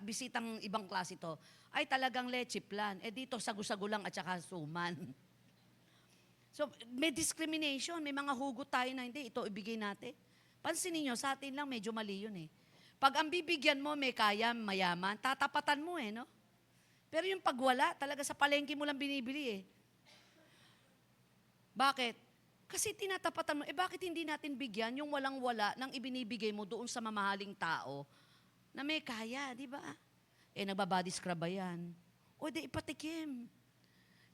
bisitang ibang klase ito, ay talagang leche plan. Dito, sagu-sagu lang at saka suman. So, may discrimination. May mga hugot tayo na hindi. Ito, ibigay natin. Pansinin nyo, sa atin lang medyo mali yun Pag ang bibigyan mo may kaya, mayaman, tatapatan mo no? Pero yung pagwala, talaga sa palengke mo lang binibili Bakit? Kasi tinatapatan mo, bakit hindi natin bigyan yung walang-wala ng ibinibigay mo doon sa mamahaling tao na may kaya, di ba? Nagbabody scrub ba yan? O, di ipatikim.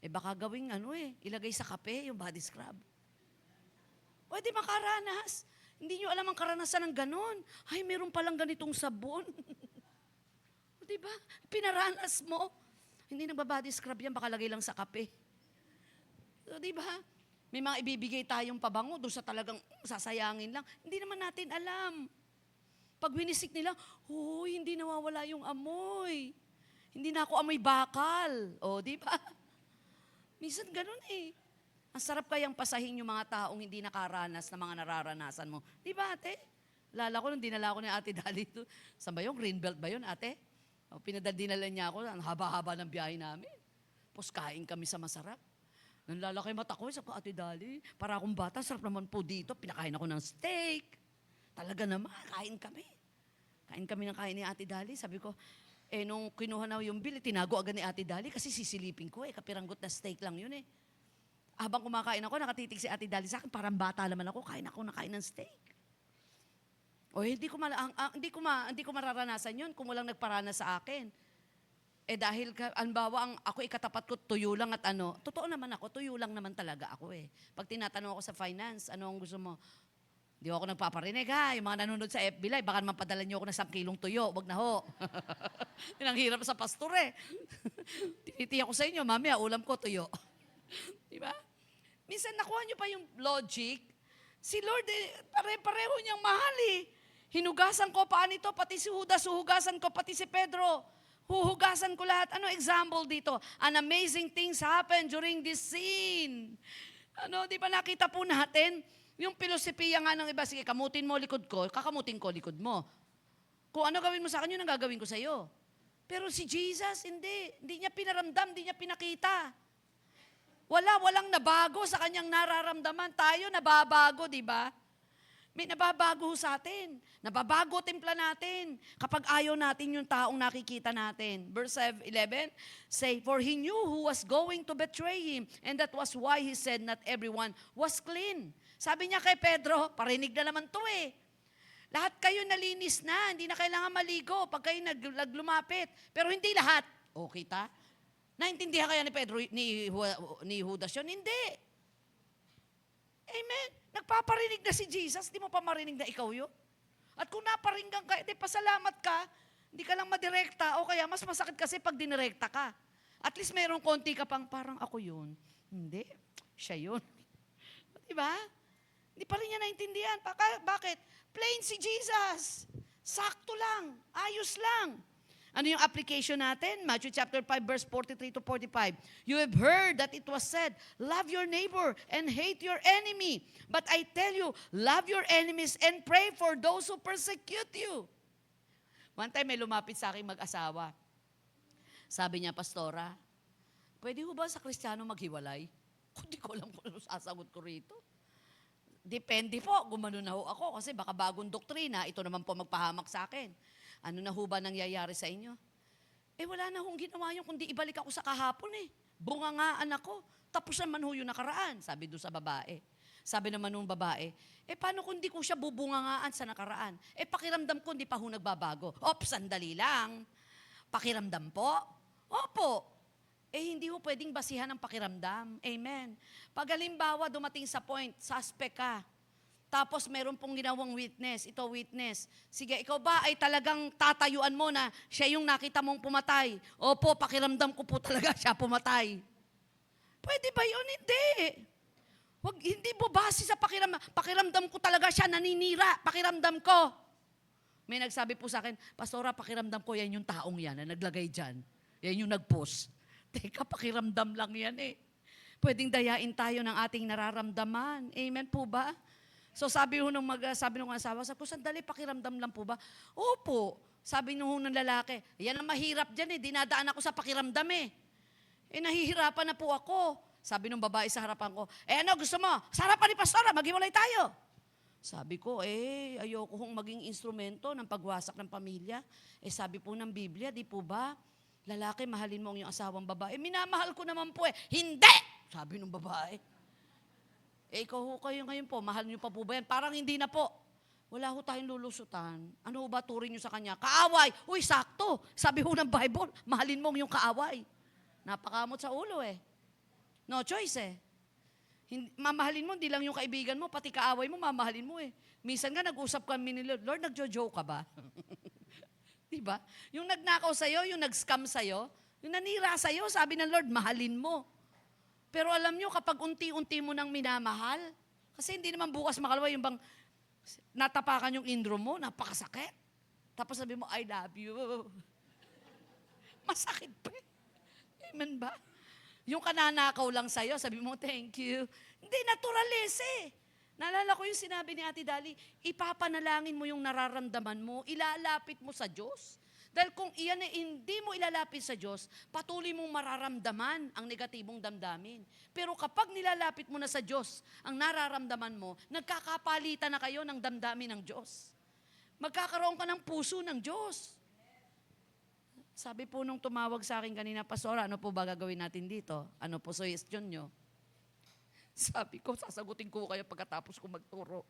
Baka gawing ilagay sa kape yung body scrub. O, di makaranas. Hindi nyo alam ang karanasan ng ganon. Ay, meron palang ganitong sabon. di ba? Pinaranas mo. Hindi nagbabody scrub yan, baka lagay lang sa kape. So, di ba? May mga ibibigay tayong pabango doon sa talagang sasayangin lang. Hindi naman natin alam. Pag winisik nila, hindi nawawala yung amoy. Hindi na ako amoy bakal. O, di ba? Minsan ganun eh. Ang sarap kayang pasahin yung mga taong hindi nakaranas na mga nararanasan mo. Di ba, ate? Lala ko nung dinala ko ni Ate Dali ito. Saan ba yun? Greenbelt ba yun, ate? O, dinala niya ako. Ang haba-haba ng biyahe namin. Tapos kain kami sa masarap. Nang lalaki mata ko, sa Ate Dali, para akong bata, sarap naman po dito. Pinakain ako ng steak. Talaga naman, kain kami. Kain kami ng kain ni Ate Dali. Sabi ko, nung kinuha na yung bill, tinago agad ni Ate Dali kasi sisilipin ko kapiranggot na steak lang yun eh. Habang kumakain ako, nakatitig si Ate Dali sa akin, parang bata naman ako, kain ng steak. O hindi ko mararanasan yun kung walang nagparana sa akin. Dahil, anbawa, ako ikatapat ko, tuyo lang at totoo naman ako, tuyo lang naman talaga ako eh. Pag tinatanong ako sa finance, ano ang gusto mo? Di ako nagpaparinig yung mga nanonood sa FB Live, baka naman padala niyo ako ng 1 kilong tuyo, wag na ho. Yun ang hirap sa pastor eh. Tinitiyak ko sa inyo, mamaya ulam ko tuyo. Di ba? Minsan nakuha niyo pa yung logic. Si Lord, pare-pareho niyang mahal eh. Hinugasan ko pa nito, pati si Judas, huhugasan ko, pati si Pedro. Huhugasan ko lahat. Ano example dito? An amazing things happen during this scene. Di ba nakita po natin? Yung filosofiya nga ng iba, sige, kamutin mo likod ko, kakamutin ko likod mo. Kung ano gawin mo sa akin, yun ang gagawin ko sa iyo. Pero si Jesus, hindi. Hindi niya pinaramdam, hindi niya pinakita. Walang nabago sa kanyang nararamdaman. Tayo nababago, di ba? May nababago sa atin. Nababago timpla natin kapag ayaw natin yung taong nakikita natin. Verse 11, say, for he knew who was going to betray him, and that was why he said not everyone was clean. Sabi niya kay Pedro, parinig na naman to eh. Lahat kayo nalinis na, hindi na kailangan maligo pag kayo naglumapit. Pero hindi lahat. O, kita? Naintindihan kaya ni Pedro, ni Judas yun? Hindi. Amen. Nagpaparinig na si Jesus, di mo pa marinig na ikaw yun. At kung naparinggan ka, pasalamat ka, hindi ka lang madirekta, o kaya mas masakit kasi pag dinirekta ka. At least mayroong konti ka pang, parang ako yun. Hindi, siya yun. Diba? Hindi pa rin niya naintindihan. Bakit? Plain si Jesus. Sakto lang. Ayos lang. Ano yung application natin? Matthew chapter 5, verse 43 to 45. You have heard that it was said, love your neighbor and hate your enemy. But I tell you, love your enemies and pray for those who persecute you. One time may lumapit sa akin mag-asawa. Sabi niya, Pastora, pwede ho ba sa Kristiyano maghiwalay? Hindi ko alam kung ano sasagot ko rito. Depende po, gumano na ho ako kasi baka bagong doktrina, ito naman po magpahamak sa akin. Ano na ho ba nangyayari sa inyo? Wala na hong ginawa yun, kundi ibalik ako sa kahapon eh. Bungangaan ako. Tapos naman ho yung nakaraan, sabi doon sa babae. Sabi naman nung babae, paano kung di ko siya bubungangaan sa nakaraan? Pakiramdam ko, hindi pa ho nagbabago. Sandali lang. Pakiramdam po? Opo. Hindi ho pwedeng basihan ng pakiramdam. Amen. Pag halimbawa dumating sa point, suspect ka, tapos meron pong ginawang witness, ito witness. Sige, ikaw ba ay talagang tatayuan mo na siya yung nakita mong pumatay? Opo, pakiramdam ko po talaga siya pumatay. Pwede ba yun? Hindi. Hindi mo base sa pakiramdam. Pakiramdam ko talaga siya naninira. Pakiramdam ko. May nagsabi po sa akin, Pastora, pakiramdam ko yan yung taong yan na naglagay dyan. Yan yung nag-post. Teka, pakiramdam lang yan eh. Pwedeng dayain tayo ng ating nararamdaman. Amen po ba? So sabi nung asawa, sabi ko, sandali, pakiramdam lang po ba? Opo. Sabi nung lalaki, yan ang mahirap dyan eh, dinadaan ako sa pakiramdam eh. Nahihirapan na po ako. Sabi nung babae sa harapan ko, ano gusto mo? Sa harapan ni Pastora, maghiwalay tayo. Sabi ko, ayoko hong maging instrumento ng pagwasak ng pamilya. Sabi po ng Biblia, di po ba? Lalaki, mahalin mo ang iyong asawang babae. Minamahal ko naman po eh. Hindi! Sabi nung babae. Ikaw ho kayo ngayon po, mahal niyo pa po ba yan? Parang hindi na po. Wala ho tayong lulusutan. Ano ho ba turing niyo sa kanya? Kaaway! Uy, sakto! Sabi ho ng Bible, mahalin mo ang iyong kaaway. Napakamot sa ulo eh. No choice eh. Mamahalin mo, hindi lang yung kaibigan mo, pati kaaway mo, mamahalin mo eh. Minsan nga nag-usap kami ni Lord, Lord, nagjo-joke ka ba? Diba? Yung nagnakaw sa'yo, yung nag-scam sa'yo, yung nanira sa'yo, sabi ng Lord, mahalin mo. Pero alam nyo, kapag unti-unti mo nang minamahal, kasi hindi naman bukas makalawa yung bang natapakan yung indro mo, napakasakit. Tapos sabi mo, I love you. Masakit pa eh. Amen ba? Yung kananakaw lang sa'yo, sabi mo, thank you. Hindi, naturalis eh. Naalala ko yung sinabi ni Ate Dali, ipapanalangin mo yung nararamdaman mo, ilalapit mo sa Diyos. Dahil kung iyan ay hindi mo ilalapit sa Diyos, patuloy mong mararamdaman ang negatibong damdamin. Pero kapag nilalapit mo na sa Diyos ang nararamdaman mo, nagkakapalitan na kayo ng damdamin ng Diyos. Magkakaroon ka ng puso ng Diyos. Sabi po nung tumawag sa akin kanina, Pastora, ano po ba gagawin natin dito? Ano po suggestion nyo? Sabi ko, sasagutin ko kayo pagkatapos ko magturo.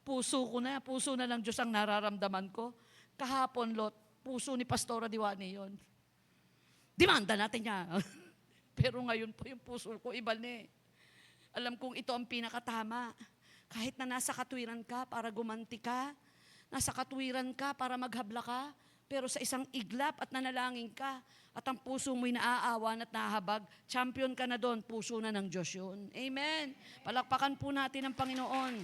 Puso na ng Diyos ang nararamdaman ko. Kahapon, Lot, puso ni Pastora Diwani yon. Demanda natin niya. Pero ngayon po yung puso ko, iba na eh. Alam kong ito ang pinakatama. Kahit na nasa katwiran ka para gumanti ka, nasa katwiran ka para maghabla ka, pero sa isang iglap at nanalangin ka, at ang puso mo'y naaawan at nahabag, champion ka na doon, puso na ng Diyos yun. Amen. Palakpakan po natin ang Panginoon.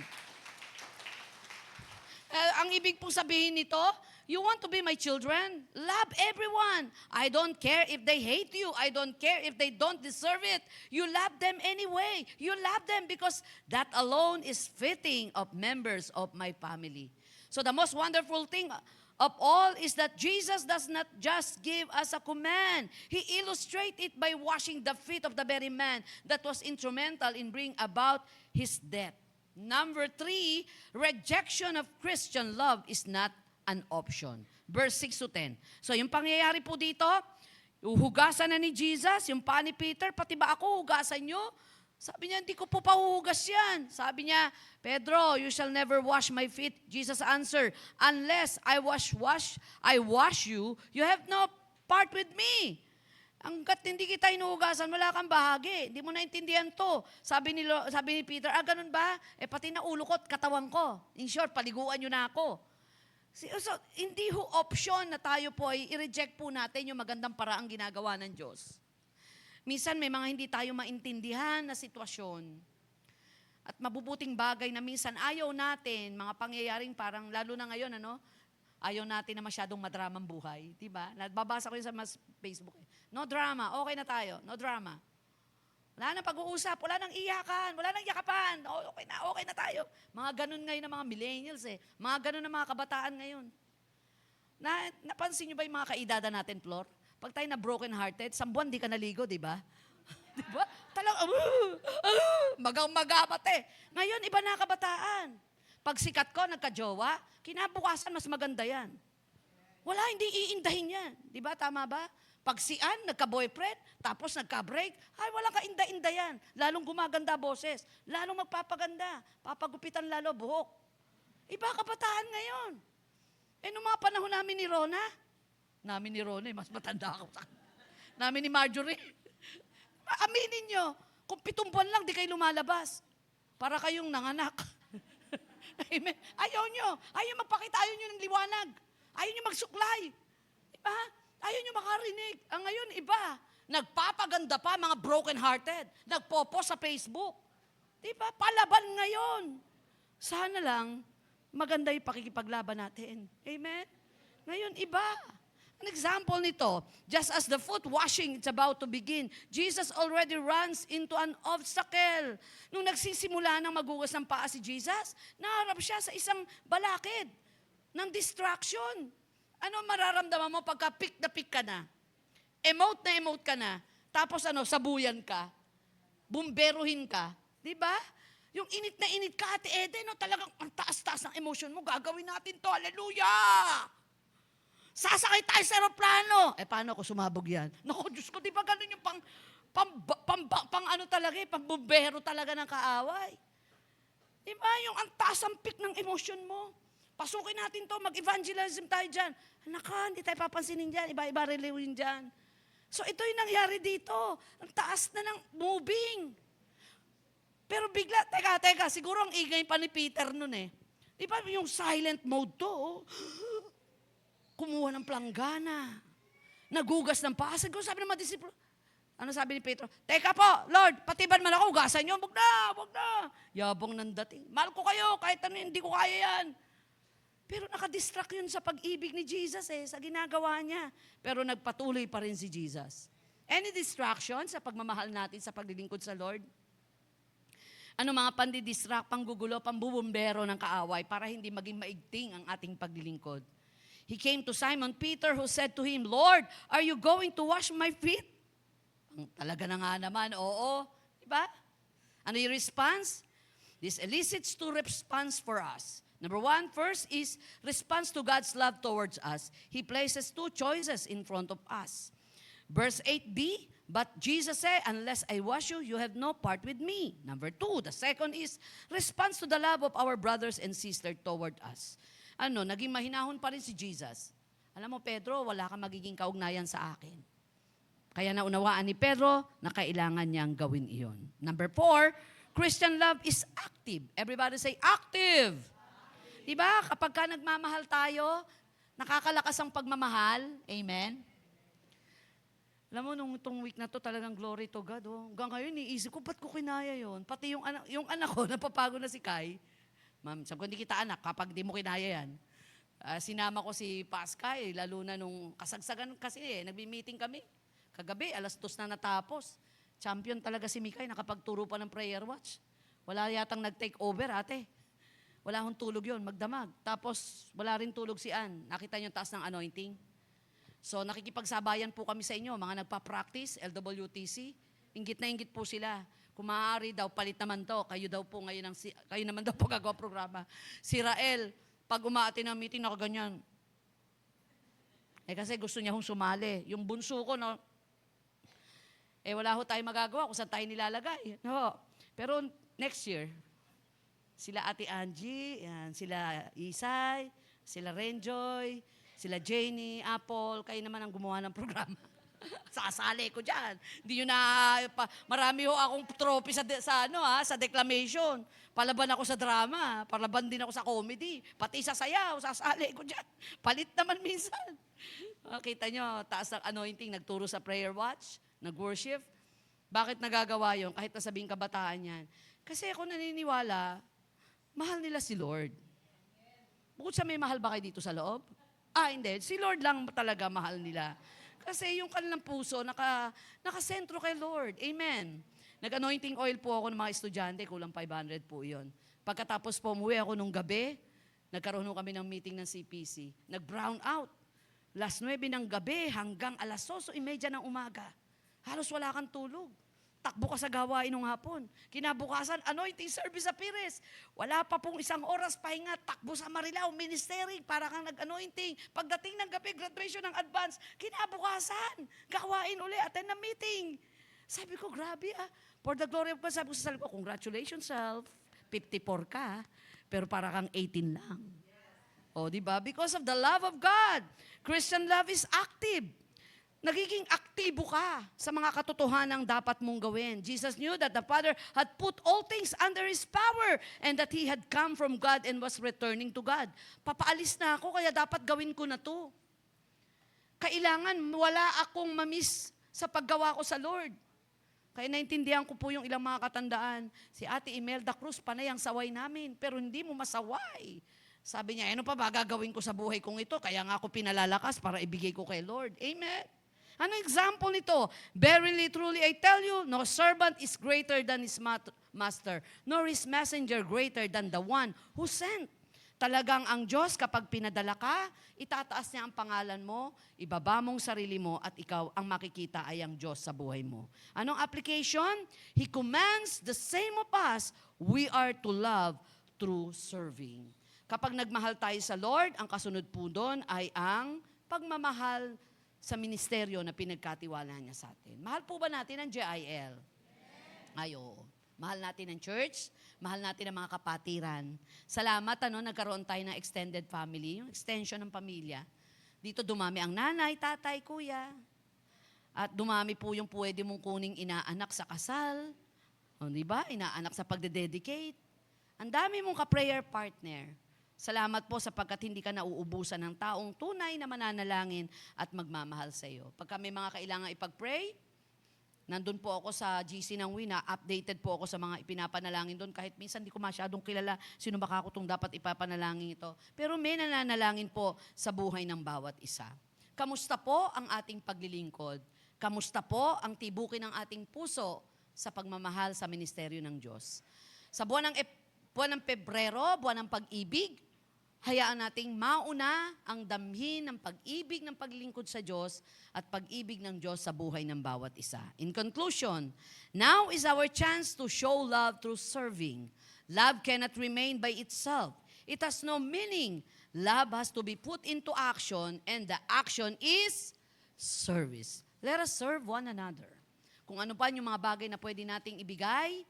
Ang ibig pong sabihin nito, you want to be my children? Love everyone. I don't care if they hate you. I don't care if they don't deserve it. You love them anyway. You love them because that alone is fitting of members of my family. So the most wonderful thing of all is that Jesus does not just give us a command. He illustrates it by washing the feet of the very man that was instrumental in bringing about his death. Number 3, rejection of Christian love is not an option. Verse 6 to 10. So yung pangyayari po dito, uhugasan na ni Jesus, yung paa ni Peter, pati ba ako hugasan nyo? Sabi niya, hindi ko po pahuhugas yan. Sabi niya, Pedro, you shall never wash my feet. Jesus answered, unless I wash you, you have no part with me. Hanggat hindi kita inuhugasan, wala kang bahagi. Hindi mo naintindihan to. Sabi ni Peter, ganun ba? Pati na ulo ko at katawan ko. In short, paliguan nyo na ako. So, hindi ho option na tayo po ay i-reject po natin yung magandang paraang ginagawa ng Diyos. Minsan may mga hindi tayo maintindihan na sitwasyon. At mabubuting bagay na minsan ayaw natin, mga pangyayaring parang, lalo na ngayon, ayaw natin na masyadong madramang buhay. Diba? Nababasa ko yun sa Facebook. No drama, okay na tayo. No drama. Wala nang pag-uusap, wala nang iyakan, wala nang yakapan. Okay na tayo. Mga ganun ngayon ng mga millennials eh. Mga ganun ng mga kabataan ngayon. Napansin nyo ba yung mga kaedada natin, Flor? Pag tayo na broken-hearted, 1 buwan di ka naligo, di ba? Di ba? Talagang, magang-magamat eh. Ngayon, iba na kabataan. Pag sikat ko, nagka-jowa, kinabukasan, mas maganda yan. Wala, hindi iindahin yan. Di ba? Tama ba? Pag sian, nagka-boyfriend, tapos nagka-break, ay, wala ka inda-inda yan. Lalong gumaganda boses. Lalong magpapaganda. Papagupitan lalo buhok. Iba kabataan ngayon. Nung mga panahon namin ni Rona, mas matanda ako sa namin ni Marjorie. Aminin nyo, kung 7 buwan lang, di kayo lumalabas. Para kayong nanganak. Amen. Ayaw magpakita, ayaw nyo ng liwanag. Ayaw nyo magsuklay. Diba? Ayaw nyo makarinig. Ang ngayon, iba. Nagpapaganda pa, mga broken-hearted. Nagpopost sa Facebook. Diba? Palaban ngayon. Sana lang, maganda yung pakikipaglaban natin. Amen? Ngayon, iba. An example nito, just as the foot washing is about to begin, Jesus already runs into an obstacle. Nung nagsisimula ng magugas ng paa si Jesus, naharap siya sa isang balakid ng distraction. Ano mararamdaman mo pagka pick na pick ka na? Emote ka na. Tapos sabuyan ka. Bumberuhin ka. Di ba? Yung init na init ka, Ate Eden, talagang ang taas-taas ng emotion mo, gagawin natin to, hallelujah! Sasakay tayo sa aeroplano. Paano ako sumabog yan? Naku, Diyos ko, di ba ganun yung pambumbero talaga ng kaaway? Di ba? Yung ang taas ang peak ng emotion mo. Pasukin natin to, mag-evangelism tayo dyan. Naka, hindi tayo papansinin dyan. Iba-iba religion dyan. So ito yung nangyari dito. Ang taas na ng moving. Pero bigla, teka, siguro ang ingay pa ni Peter nun eh. Di ba yung silent mode to? kumuha ng planggana. Nagugas ng pasag. Sabi ng mga disipulo, ano sabi ni Pedro? Teka po, Lord, patiban man ako, hugasan niyo. Wag na. Yabang ng dating. Mahal ko kayo, kahit ano, hindi ko kaya yan. Pero nakadistract yun sa pag-ibig ni Jesus sa ginagawa niya. Pero nagpatuloy pa rin si Jesus. Any distraction sa pagmamahal natin sa paglilingkod sa Lord? Ano mga pandidistract, panggugulo, pambubumbero ng kaaway para hindi maging maigting ang ating paglilingkod? He came to Simon Peter who said to him, Lord, are you going to wash my feet? Talaga na nga naman, oo. Diba? Ano yung response? This elicits two response for us. Number one, first is response to God's love towards us. He places two choices in front of us. Verse 8b, but Jesus said, unless I wash you, you have no part with me. Number two, the second is response to the love of our brothers and sisters toward us. Naging mahinahon pa rin si Jesus. Alam mo, Pedro, wala kang magiging kaugnayan sa akin. Kaya naunawaan ni Pedro na kailangan niyang gawin iyon. Number four, Christian love is active. Everybody say, active. Diba? Kapag ka nagmamahal tayo, nakakalakas ang pagmamahal. Amen? Alam mo, nung itong week na to, talagang glory to God. Hanggang ngayon, iisip ko, ba't ko kinaya yon? Pati yung anak ko, napapago na si Kai. Ma'am, sabi ko, hindi kita anak, kapag di mo kinaya yan. Sinama ko si Pascal, lalo na nung kasagsagan kasi, nagbi-meeting kami. Kagabi, 2:00 na natapos. Champion talaga si Mikay, nakapagturo pa ng prayer watch. Wala yatang nag-take over, ate. Wala akong tulog yon, magdamag. Tapos, wala rin tulog si Ann. Nakita niyo yung taas ng anointing? So, nakikipagsabayan po kami sa inyo, mga nagpa-practice, LWTC. Inggit na inggit po sila. Kung maaari daw, palit naman to. Kayo naman daw po gagawa programa. Si Rael, pag umaati ng meeting, nakaganyan. Kasi gusto niya hong sumali. Yung bunso ko, no? Wala ho tayo magagawa kung saan tayo nilalagay. No? Pero next year, sila Ate Angie, yan, sila Isay, sila Renjoy, sila Jenny, Apple, kayo naman ang gumawa ng programa. Sasali ko dyan. Hindi yun marami ho akong trophy sa declamation. Palaban ako sa drama, palaban din ako sa comedy, pati sa sayaw, sasali ko dyan. Palit naman minsan. Kita nyo, taas ng anointing, nagturo sa prayer watch, nag-worship. Bakit nagagawa yun? Kahit nasabing kabataan yan. Kasi ako naniniwala, mahal nila si Lord. Bukod sa may mahal ba kayo dito sa loob? Hindi. Si Lord lang talaga mahal nila. Kasi yung kanilang puso, nakasentro kay Lord. Amen. Nag-anointing oil po ako ng mga estudyante, kulang 500 po yun. Pagkatapos po, umuwi ako nung gabi, nagkaroon kami ng meeting ng CPC. Nag-brown out. 9:00 ng gabi hanggang 8:30 ng umaga. Halos wala kang tulog. Takbo ka sa gawain ng hapon. Kinabukasan, anointing service sa Pires. Wala pa pong 1 oras pahinga, takbo sa Marilao, ministry, para kang nag-anointing. Pagdating ng gabi, graduation ng advance. Kinabukasan, gawain uli, attend ng meeting. Sabi ko, grabe For the glory of God, sabi ko sa sarili ko, congratulations self, 54 ka, pero para kang 18 lang. Di ba? Because of the love of God. Christian love is active. Nagiging aktibo ka sa mga katotohanang dapat mong gawin. Jesus knew that the Father had put all things under His power and that He had come from God and was returning to God. Papaalis na ako, kaya dapat gawin ko na to. Kailangan wala akong mamiss sa paggawa ko sa Lord. Kaya naintindihan ko po yung ilang mga katandaan. Si Ate Imelda Cruz, panay ang saway namin, pero hindi mo masaway. Sabi niya, ano pa ba gagawin ko sa buhay kong ito? Kaya nga ako pinalalakas para ibigay ko kay Lord. Amen. Ano example nito? Verily, truly, I tell you, no servant is greater than his master, nor his messenger greater than the one who sent. Talagang ang Diyos, kapag pinadala ka, itataas niya ang pangalan mo, ibaba mong sarili mo, at ikaw ang makikita ay ang Diyos sa buhay mo. Anong application? He commands the same of us, we are to love through serving. Kapag nagmahal tayo sa Lord, ang kasunod po doon ay ang pagmamahal sa ministeryo na pinagkatiwala niya sa atin. Mahal po ba natin ang JIL? Ay, oo. Mahal natin ang church, mahal natin ang mga kapatiran. Salamat, nagkaroon tayo ng extended family, yung extension ng pamilya. Dito dumami ang nanay, tatay, kuya. At dumami po yung pwede mong kuning inaanak sa kasal. Di ba? Inaanak sa pagdededicate. Ang dami mong ka-prayer partner. Salamat po sapagkat hindi ka nauubusan ng taong tunay na mananalangin at magmamahal sa iyo. Pagka may mga kailangan ipag-pray, nandun po ako sa GC ng Wina, updated po ako sa mga ipinapanalangin doon. Kahit minsan di ko masyadong kilala sino baka ako itong dapat ipapanalangin ito. Pero may nananalangin po sa buhay ng bawat isa. Kamusta po ang ating paglilingkod? Kamusta po ang tibukin ng ating puso sa pagmamahal sa ministeryo ng Diyos? Sa buwan ng Pebrero, buwan ng pag-ibig, hayaan nating mauna ang damhin ng pag-ibig ng paglilingkod sa Diyos at pag-ibig ng Diyos sa buhay ng bawat isa. In conclusion, now is our chance to show love through serving. Love cannot remain by itself. It has no meaning. Love has to be put into action, and the action is service. Let us serve one another. Kung ano pa yung mga bagay na pwede nating ibigay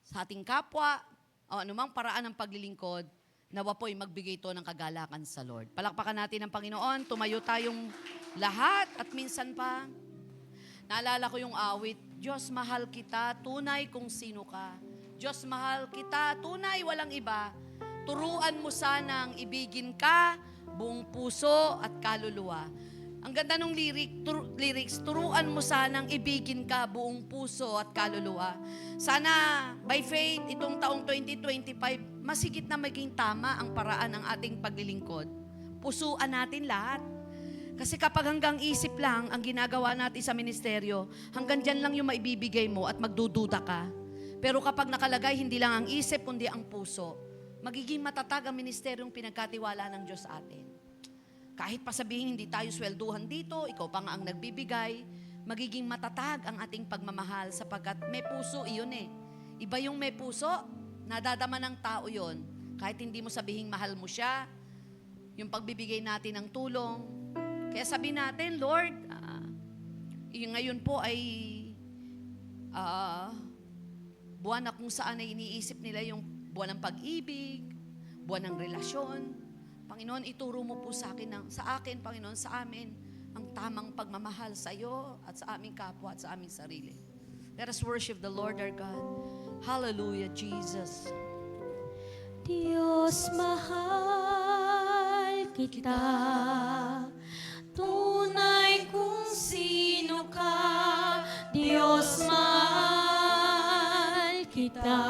sa ating kapwa, o anumang paraan ng paglilingkod, nawa po'y magbigay ito ng kagalakan sa Lord. Palakpakan natin ang Panginoon, tumayo tayong lahat at minsan pa, naalala ko yung awit, Diyos mahal kita, tunay kung sino ka. Diyos mahal kita, tunay walang iba. Turuan mo sanang ibigin ka, buong puso at kaluluwa. Ang ganda ng lyrics, turuan mo sanang ibigin ka buong puso at kaluluwa. Sana by faith, itong taong 2025, masigit na maging tama ang paraan ng ating paglilingkod. Pusuan natin lahat. Kasi kapag hanggang isip lang ang ginagawa natin sa ministeryo, hanggang dyan lang yung maibibigay mo at magdududa ka. Pero kapag nakalagay, hindi lang ang isip, kundi ang puso, magiging matatag ang ministeryong pinagkatiwala ng Diyos sa atin. Kahit pa sabihin hindi tayo swelduhan dito, ikaw pa nga ang nagbibigay, magiging matatag ang ating pagmamahal sapagkat may puso, iyon eh. Iba yung may puso, nadadama ng tao yon. Kahit hindi mo sabihin mahal mo siya, yung pagbibigay natin ng tulong. Kaya sabi natin, Lord, ngayon po ay buwan na kung saan ay iniisip nila yung buwan ng pag-ibig, buwan ng relasyon. Panginoon, ituro mo po sa akin, Panginoon, sa amin, ang tamang pagmamahal sa iyo at sa aming kapwa at sa aming sarili. Let us worship the Lord our God. Hallelujah, Jesus. Diyos, mahal kita, tunay kung sino ka. Diyos, mahal kita,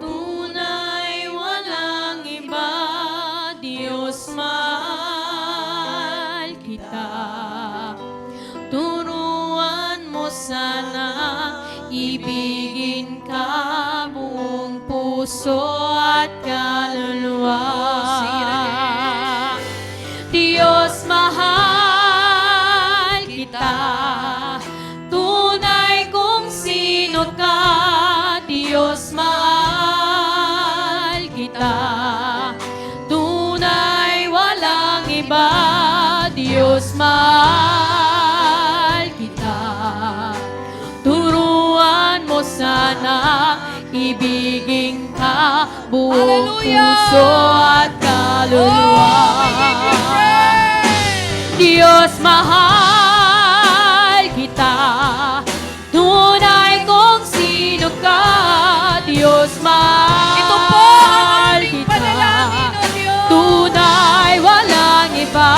tunay walang iba. Diyos, mahal kita, turuan mo sana ibigin ka buong puso at kaluluwa. Diyos, mahal kita, tunay kung sino ka. Diyos, mahal kita, tunay walang iba. Diyos, mahal kita, turuan mo sana ibigin ka buong Hallelujah! puso at kaluluwa. We give you praise! Diyos, mahal kita, tunay kung sino ka. Diyos, mahal Ito po ang aming kita, panalangin, O Diyos. tunay walang iba.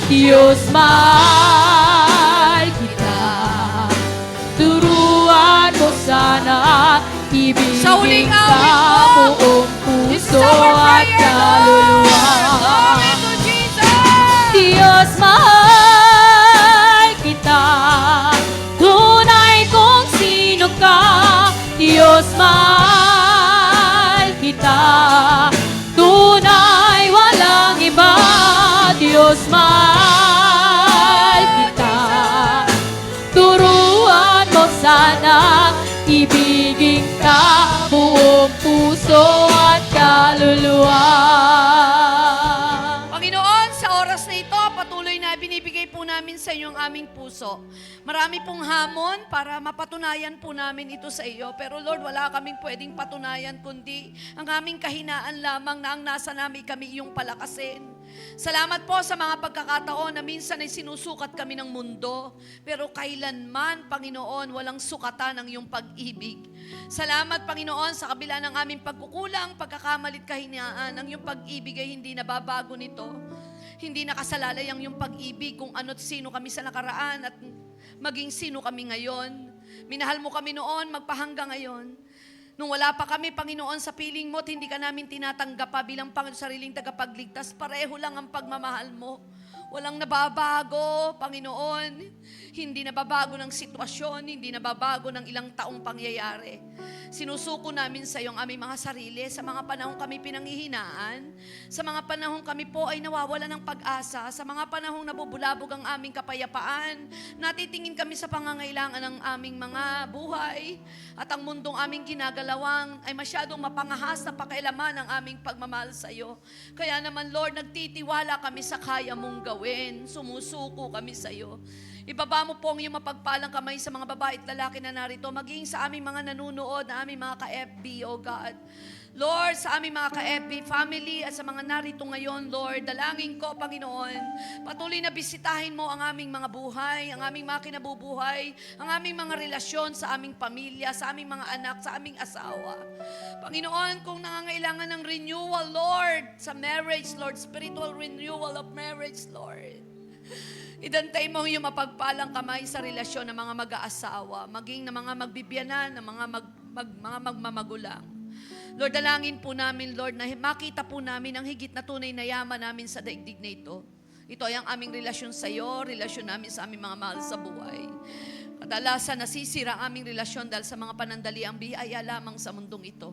Diyos, mahal kita, turuan mo sana ibigin Sa huling ka awit mo, buong this is puso our at prayer, kaluluwa. Lord. Glory to Jesus! Diyos, mahal kita, tunay kung sino ka. Diyos, mahal kita, tunay walang iba. Diyos, mahal kita, turuan mo sana ibigin ka buong puso at kaluluwa. Panginoon, sa oras na ito, patuloy na binibigay po namin sa inyo ang aming puso. Marami pong hamon para mapatunayan po namin ito sa iyo. Pero Lord, wala kaming pwedeng patunayan kundi ang aming kahinaan lamang na ang nasa namin kami iyong palakasin. Salamat po sa mga pagkakataon na minsan ay sinusukat kami ng mundo. Pero kailanman, Panginoon, walang sukatan ang iyong pag-ibig. Salamat, Panginoon, sa kabila ng aming pagkukulang, pagkakamalit, kahinaan, ang iyong pag-ibig ay hindi nababago nito. Hindi nakasalalay ang iyong pag-ibig kung ano't sino kami sa nakaraan at maging sino kami ngayon. Minahal mo kami noon, magpahanggang ngayon. Nung wala pa kami, Panginoon, sa piling mo at hindi ka namin tinatanggap pa bilang sariling tagapagligtas, pareho lang ang pagmamahal mo. Walang nababago, Panginoon. Hindi nababago ng sitwasyon, hindi nababago ng ilang taong pangyayari. Sinusuko namin sa iyo ang aming mga sarili sa mga panahong kami pinanghihinaan, sa mga panahong kami po ay nawawala ng pag-asa, sa mga panahong nabubulabog ang aming kapayapaan, natitingin kami sa pangangailangan ng aming mga buhay, at ang mundong aming ginagalawang ay masyadong mapangahas na pakialaman ng aming pagmamahal sa iyo. Kaya naman, Lord, nagtitiwala kami sa kaya mong gawin. Sumusuko kami sa iyo. Ibaba mo po ang iyong mapagpalang kamay sa mga babae at lalaki na narito, maging sa aming mga nanunood, na aming mga ka-FB, O God. Lord, sa aming mga ka-FB family at sa mga narito ngayon, Lord, dalangin ko, Panginoon, patuloy na bisitahin mo ang aming mga buhay, ang aming mga kinabubuhay, ang aming mga relasyon sa aming pamilya, sa aming mga anak, sa aming asawa. Panginoon, kung nangangailangan ng renewal, Lord, sa marriage, Lord, spiritual renewal of marriage, Lord. Idantay mo yung mapagpalang kamay sa relasyon ng mga mag-aasawa, maging ng mga magbibiyanan, ng mga magmamagulang. Lord, dalangin po namin, Lord, na makita po namin ang higit na tunay na yaman namin sa daigdig na ito. Ito ay ang aming relasyon sa iyo, relasyon namin sa aming mga mahal sa buhay. Kadalasan nasisira ang aming relasyon dahil sa mga panandaliang biyaya lamang sa mundong ito.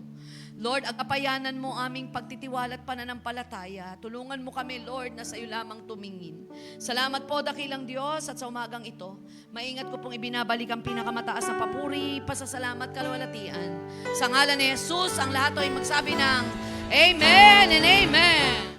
Lord, agapayanan mo aming pagtitiwala at pananampalataya. Tulungan mo kami, Lord, na sa iyo lamang tumingin. Salamat po, dakilang Diyos, at sa umagang ito, maingat ko pong ibinabalik ang pinakamataas na papuri, pasasalamat, kalwalatian. Sa ngalan ni Jesus, ang lahat ay magsabi ng Amen and Amen.